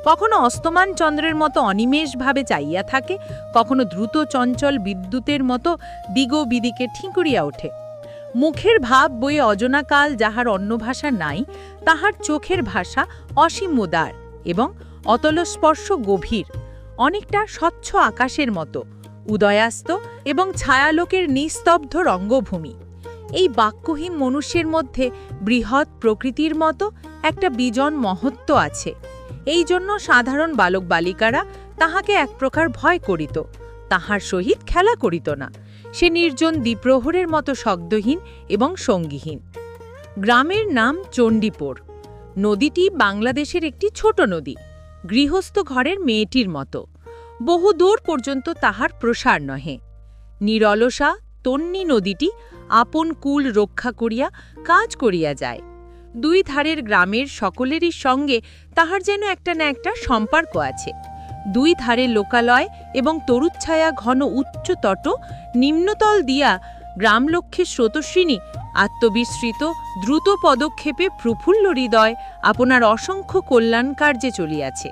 কখনো অস্তমান চন্দ্রের মতো অনিমেষভাবে চাইয়া থাকে, কখনো দ্রুত চঞ্চল বিদ্যুতের মতো দিগবিদিকে ঠিঁকুরিয়া ওঠে। মুখের ভাব বইয়ে অজনাকাল যাহার অন্য ভাষা নাই, তাহার চোখের ভাষা অসীম উদার এবং অতলস্পর্শ গভীর, অনেকটা স্বচ্ছ আকাশের মতো উদয়াস্ত এবং ছায়ালোকের নিস্তব্ধ রঙ্গভূমি। এই বাক্যহীন মনুষ্যের মধ্যে বৃহৎ প্রকৃতির মতো একটা বিজন মহত্ব আছে। এই জন্য সাধারণ বালক বালিকারা তাহাকে এক প্রকার ভয় করিত, তাহার সহিত খেলা করিত না। সে নির্জন দ্বিপ্রহরের মতো শব্দহীন এবং সঙ্গীহীন। গ্রামের নাম চণ্ডীপুর। নদীটি বাংলাদেশের একটি ছোট নদী, গৃহস্থ ঘরের মেয়েটির মতো। বহু দূর পর্যন্ত তাহার প্রসার নহে। নিরলসা তন্নী নদীটি আপন কুল রক্ষা করিয়া কাজ করিয়া যায়। দুই ধারের গ্রামের সকলেরই সঙ্গে তাহার যেন একটা না একটা সম্পর্ক আছে। দুই ধারে লোকালয় এবং তরুচ্ছায়া ঘন উচ্চ তট, নিম্নতল দিয়া গ্রামলক্ষ্যের স্রোতস্বিনী আত্মবিস্মৃত দ্রুত পদক্ষেপে প্রফুল্ল হৃদয় আপনার অসংখ্য কল্যাণ কার্যে চলিয়াছে।